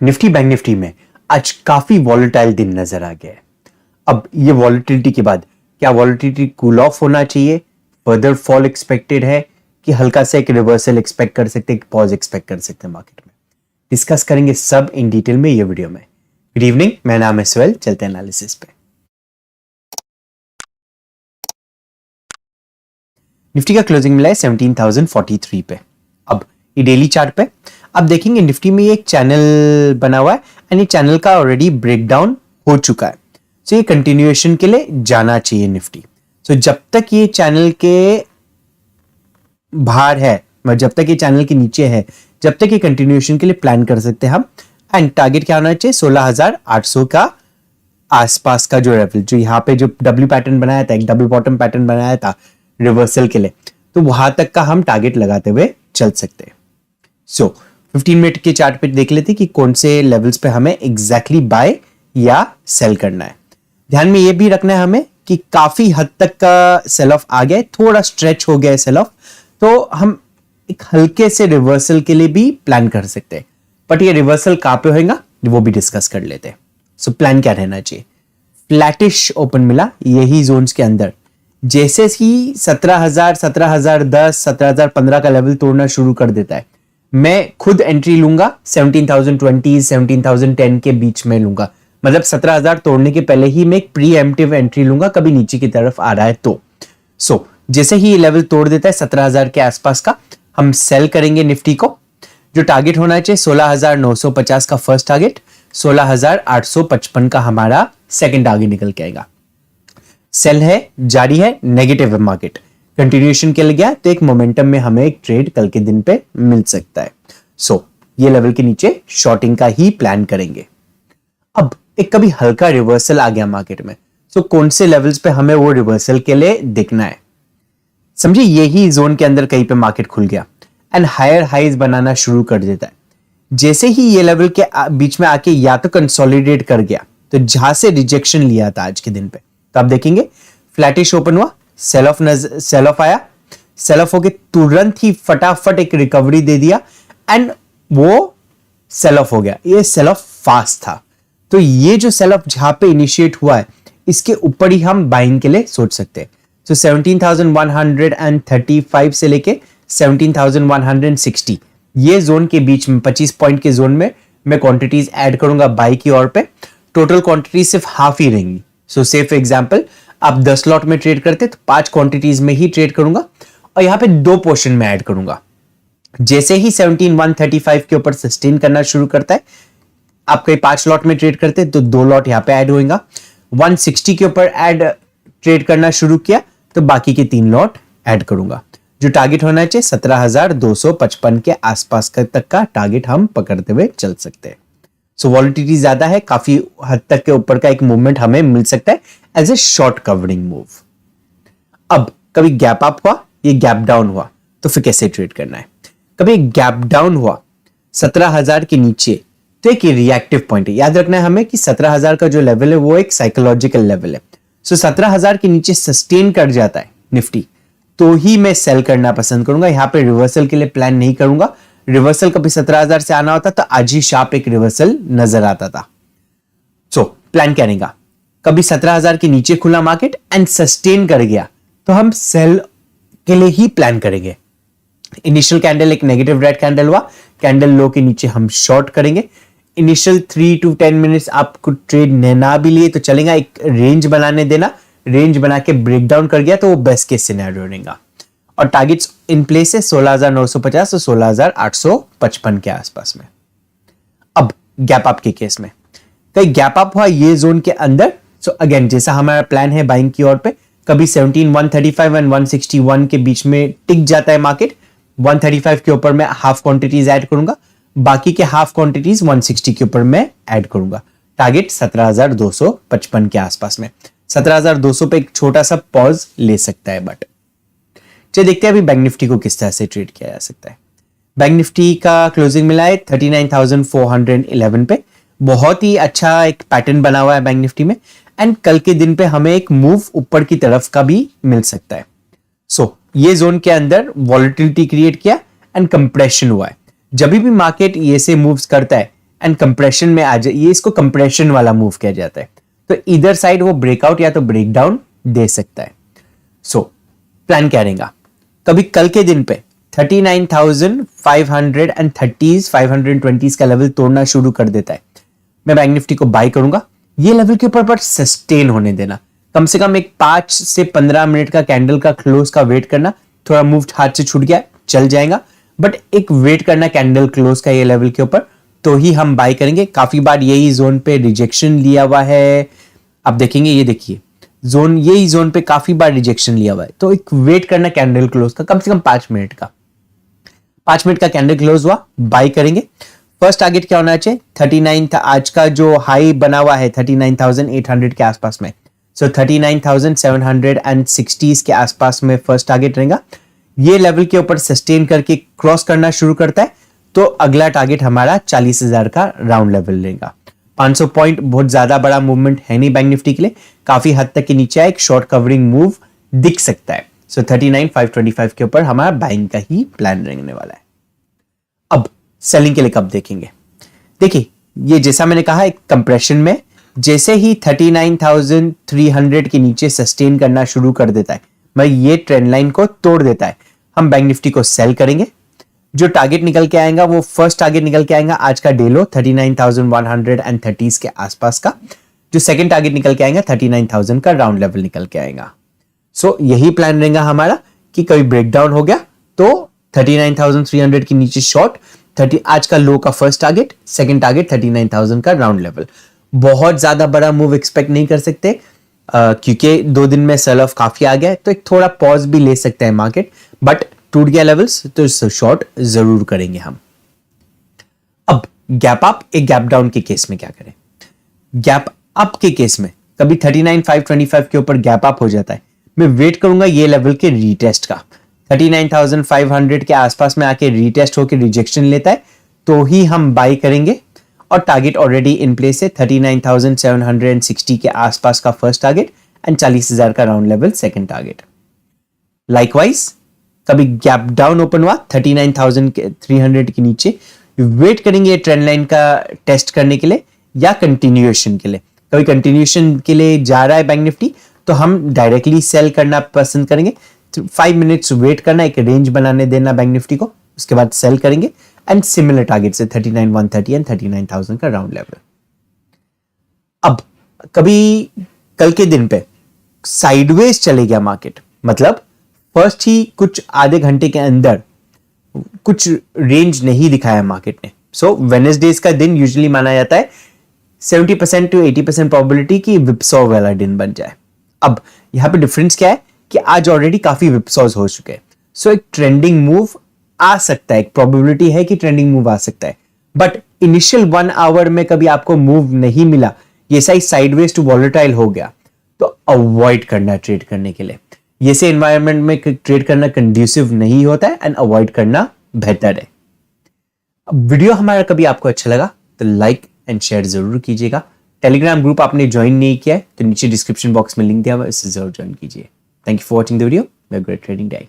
Nifty bank Nifty में आज काफी वॉलेटाइल दिन नजर आ गया है। अब ये वॉलेटिलिटी के बाद क्या वॉलेटिलिटी कूल ऑफ होना चाहिए, फर्दर फॉल एक्सपेक्टेड है कि हल्का सा एक रिवर्सल एक्सपेक्ट कर सकते हैं, पॉज एक्सपेक्ट कर सकते हैं मार्केट में। डिस्कस करेंगे सब इन डिटेल में ये वीडियो में। गुड इवनिंग, मेरा नाम है स्वेल। चलते हैं एनालिसिस पे। निफ्टी का क्लोजिंग मिला है 17,043 पे। अब ये डेली चार्ट पे अब देखेंगे निफ्टी में एक चैनल बना हुआ है एंड ये चैनल का ऑलरेडी ब्रेकडाउन हो चुका है। सो ये कंटिन्यूएशन के लिए जाना चाहिए निफ्टी। सो जब तक ये चैनल के बाहर है, जब तक ये चैनल के नीचे है, जब तक ये कंटिन्यूएशन के लिए प्लान कर सकते हैं हम। एंड टारगेट क्या होना चाहिए? 16,800 का आसपास का जो लेवल, जो यहाँ पे जो डब्ल्यू पैटर्न बनाया था, एक डबल बॉटम पैटर्न बनाया था रिवर्सल के लिए, तो वहां तक का हम टारगेट लगाते हुए चल सकते हैं। सो 15 मिनट के चार्ट पे देख लेते कि कौन से लेवल्स पे हमें एग्जैक्टली बाय या सेल करना है। ध्यान में ये भी रखना है हमें कि काफी हद तक का सेल ऑफ आ गया है, थोड़ा स्ट्रेच हो गया है सेल ऑफ, तो हम एक हल्के से रिवर्सल के लिए भी प्लान कर सकते हैं। बट ये रिवर्सल कहां पे होगा वो भी डिस्कस कर लेते हैं। सो प्लान क्या रहना चाहिए? फ्लैटिश ओपन मिला यही जोन्स के अंदर, जैसे ही 17,000, 17,010, 17,015 का लेवल तोड़ना शुरू कर देता है, मैं खुद एंट्री लूंगा 17,020, 17,010 के बीच में लूंगा। मतलब 17,000 तोड़ने के पहले ही मैं एक प्री एम्प्टिव एंट्री लूंगा, कभी नीचे की तरफ आ रहा है तो। सो जैसे ही ये लेवल तोड़ देता है 17,000 के आसपास का, हम सेल करेंगे निफ्टी को। जो टारगेट होना चाहिए 16,950 का फर्स्ट टारगेट, 16,855 का हमारा सेकंड टारगेट निकल के आएगा। सेल है, जारी है, नेगेटिव है मार्केट, कंटिन्यूएशन के लिए गया तो एक मोमेंटम में हमें एक ट्रेड कल के दिन पे मिल सकता है। सो ये लेवल के नीचे शॉर्टिंग का ही प्लान करेंगे। अब एक कभी हल्का रिवर्सल आ गया मार्केट में, सो कौन से लेवल्स पे हमें वो रिवर्सल के लिए दिखना है? समझिए यही जोन के अंदर कहीं पे मार्केट खुल गया एंड हायर हाइज बनाना शुरू कर देता है। जैसे ही ये लेवल के बीच में आके या तो कंसोलिडेट कर गया, तो जहां से रिजेक्शन लिया था आज के दिन पे, तो आप देखेंगे फ्लैटिश ओपन हुआ, सेल ऑफ आया, सेल ऑफ होके तुरंत ही फटाफट एक रिकवरी दे दिया एंड वो सेल ऑफ हो गया। ये सेल ऑफ फास्ट था, तो ये जो सेल ऑफ जहां पे इनिशिएट हुआ है इसके ऊपर ही हम बाइंग के लिए सोच सकते हैं। तो 17,135 से लेके 17,160 ये जोन के बीच में 25 पॉइंट के जोन में मैं क्वांटिटीज ऐड करूंगा बाई की ओर पे। टोटल क्वांटिटी सिर्फ हाफ ही रहेंगी। सो से फॉर एग्जांपल आप 10 लॉट में ट्रेड करते तो 5 क्वांटिटीज में ही ट्रेड करूंगा और यहां पे 2 पोर्शन में ऐड करूंगा। जैसे ही 17,135 के ऊपर सस्टेन करना शुरू करता है, आप कहीं 5 लॉट में ट्रेड करते तो 2 लॉट यहां पे ऐड होगा। 160 के ऊपर ऐड ट्रेड करना शुरू किया तो बाकी के 3 लॉट ऐड करूंगा। जो टारगेट होना चाहिए 17,255 के आसपास तक का टारगेट हम पकड़ते हुए चल सकते हैं। सो वॉलेटिलिटी ज्यादा है, काफी हद तक के ऊपर का एक मूवमेंट हमें मिल सकता है as a short covering move. अब कभी गैप अप हुआ, ये गैप डाउन हुआ, तो फिर कैसे ट्रेड करना है? कभी गैप डाउन हुआ 17,000 के नीचे, तो एक रिएक्टिव पॉइंट है। याद रखना है हमें कि 17,000 का जो लेवल है वो एक साइकोलॉजिकल लेवल है। सो 17,000 के नीचे सस्टेन कर जाता है निफ्टी, तो ही मैं सेल करना पसंद करूंगा। यहां पे रिवर्सल के लिए प्लान नहीं करूंगा। रिवर्सल कभी 17,000 से आना होता तो आज ही शार्प एक रिवर्सल नजर आता था। सो प्लान क्या रहेगा? कभी 17,000 के नीचे खुला मार्केट एंड सस्टेन कर गया तो हम सेल के लिए ही प्लान करेंगे। इनिशियल कैंडल एक नेगेटिव रेड कैंडल हुआ, कैंडल लो के नीचे हम शॉर्ट करेंगे। इनिशियल 3 to 10 मिनट्स आपको ट्रेड ना भी लिए तो चलेगा, एक रेंज बनाने देना। रेंज बना के ब्रेकडाउन कर गया तो वो बेस्ट केस सिनेरियो रहेगा। और टारगेट्स इन प्लेस है 16,950 और 16,855 के आसपास में। अब गैप अप के केस में कहीं गैप अप हुआ ये जोन के अंदर, सो अगेन जैसा हमारा प्लान है बाइंग की ओर पे, कभी 17,135 एंड 161 के बीच में टिक जाता है मार्केट। 135 के ऊपर मैं हाफ क्वांटिटीज ऐड करूंगा, बाकी के हाफ क्वांटिटीज 160 के ऊपर मैं ऐड करूंगा। टारगेट 17,255 के आसपास में। 17,200 पे एक छोटा सा पॉज ले सकता है। बट चलिए देखते हैं अभी बैंक निफ्टी को किस तरह से ट्रेड किया जा सकता है। बैंक निफ्टी का क्लोजिंग मिला है 39,411 पे। बहुत ही अच्छा एक पैटर्न बना हुआ है बैंक निफ्टी में एंड कल के दिन पे हमें एक मूव ऊपर की तरफ का भी मिल सकता है। सो ये जोन के अंदर वॉलेटिलिटी क्रिएट किया एंड कंप्रेशन हुआ है। जब भी मार्केट ये से मूव्स करता है एंड कंप्रेशन में आ जाए, ये इसको कंप्रेशन वाला मूव किया जाता है। तो इधर साइड वो ब्रेकआउट या तो ब्रेकडाउन दे सकता है। सो प्लान क्या रहेगा, कभी कल के दिन पे 39,530 520 का लेवल तोड़ना शुरू कर देता है, मैं बैंक निफ्टी को बाय करूंगा। ये लेवल के ऊपर सस्टेन होने देना, कम से कम एक 5 से 15 मिनट का कैंडल का क्लोज का वेट करना। थोड़ा मूव हाथ से छूट गया चल जाएगा, बट एक वेट करना कैंडल क्लोज का ये लेवल के ऊपर, तो ही हम बाय करेंगे। काफी बार यही जोन पे रिजेक्शन लिया हुआ है, आप देखेंगे, ये देखिए जोन, यही जोन पे काफी बार रिजेक्शन लिया हुआ है। तो एक वेट करना कैंडल क्लोज का, कम से कम 5 मिनट का, 5 मिनट का कैंडल क्लोज हुआ, बाय करेंगे। फर्स्ट टारगेट क्या होना चाहिए, 39 था, आज का जो हाई बना हुआ है 39,800 के आसपास में, सो 39,760 के आसपास में फर्स्ट टारगेट रहेगा। ये लेवल के ऊपर सस्टेन करके क्रॉस करना शुरू करता है तो अगला टारगेट हमारा 40,000 का राउंड लेवल रहेगा। 500 पॉइंट बहुत ज्यादा बड़ा मूवमेंट है नहीं बैंक निफ्टी के लिए, काफी हद तक के नीचे एक शॉर्ट कवरिंग मूव दिख सकता है। सो 39,525 के ऊपर हमारा बाइंग का ही प्लान रहने वाला है। अब सेलिंग के लिए कब देखेंगे, देखिए ये जैसा मैंने कहा एक कंप्रेशन में जैसे ही 39,300 के नीचे सस्टेन करना शुरू कर देता है, मैं ये ट्रेंड लाइन को तोड़ देता है, हम बैंक निफ्टी को सेल करेंगे। जो टारगेट निकल के आएगा वो फर्स्ट टारगेट निकल के आएगा आज का डे लो 39,130 के आसपास का। जो सेकंड टारगेट निकल के आएगा 39,000 का राउंड लेवल निकल के आएगा। सो यही प्लान रहेगा हमारा कि कभी ब्रेकडाउन हो गया तो 39,300 के नीचे शॉर्ट, 30 आज का लो का फर्स्ट टारगेट, सेकंड टारगेट 39,000 का राउंड लेवल। बहुत ज्यादा बड़ा मूव एक्सपेक्ट नहीं कर सकते क्योंकि 2 दिन में सेल ऑफ काफी आ गया है, तो एक थोड़ा पॉज भी ले सकते हैं मार्केट, बट टूट गया लेवल्स तो शॉर्ट जरूर करेंगे हम। अब गैप अप एक गैप डाउन के केस में क्या करें, गैप अप के केस में कभी 39,525 के ऊपर गैप अप हो जाता है, मैं वेट करूंगा ये लेवल के रीटेस्ट का। 39,500 के आसपास में आके रीटेस्ट होकर रिजेक्शन लेता है तो ही हम बाई करेंगे, और टारगेट ऑलरेडी इन प्लेस है 39,760 के आसपास का फर्स्ट टारगेट एंड 40,000 का round level second target. Likewise कभी गैप डाउन ओपन हुआ 39,300 के नीचे, वेट करेंगे ट्रेंड लाइन का टेस्ट करने के लिए या कंटिन्यूएशन के लिए। कभी कंटिन्यूएशन के लिए जा रहा है बैंक निफ्टी तो हम डायरेक्टली सेल करना पसंद करेंगे, 5 मिनट्स वेट करना, एक रेंज बनाने देना बैंक निफ्टी को, उसके बाद सेल करेंगे एंड सिमिलर टारगेट से 39,130 एंड 39,000 का राउंड लेवल। अब कभी कल के दिन पे साइडवेज चले गया मार्केट, मतलब फर्स्ट ही कुछ आधे घंटे के अंदर कुछ रेंज नहीं दिखाया मार्केट ने। सो वेडनेसडे का दिन यूजुअली माना जाता है 70% to 80% प्रोबेबिलिटी कि विपसॉ वाला दिन बन जाए। अब यहां पे डिफरेंस क्या है कि आज ऑलरेडी काफी विपसॉज हो चुके हैं, सो एक ट्रेंडिंग मूव आ सकता है, एक प्रोबेबिलिटी है कि ट्रेंडिंग मूव आ सकता है, बट इनिशियल 1 आवर में कभी आपको मूव नहीं मिला, ये सही साइडवेज टू वॉलेटाइल हो गया तो अवॉइड करना ट्रेड करने के लिए। ये से एनवायरनमेंट में ट्रेड करना कंड्यूसिव नहीं होता है एंड अवॉइड करना बेहतर है। अब वीडियो हमारा कभी आपको अच्छा लगा तो लाइक एंड शेयर जरूर कीजिएगा। टेलीग्राम ग्रुप आपने ज्वाइन नहीं किया है तो नीचे डिस्क्रिप्शन बॉक्स में लिंक दिया हुआ है, इसे जरूर ज्वाइन कीजिए। Thank you for watching the video, have a great trading day.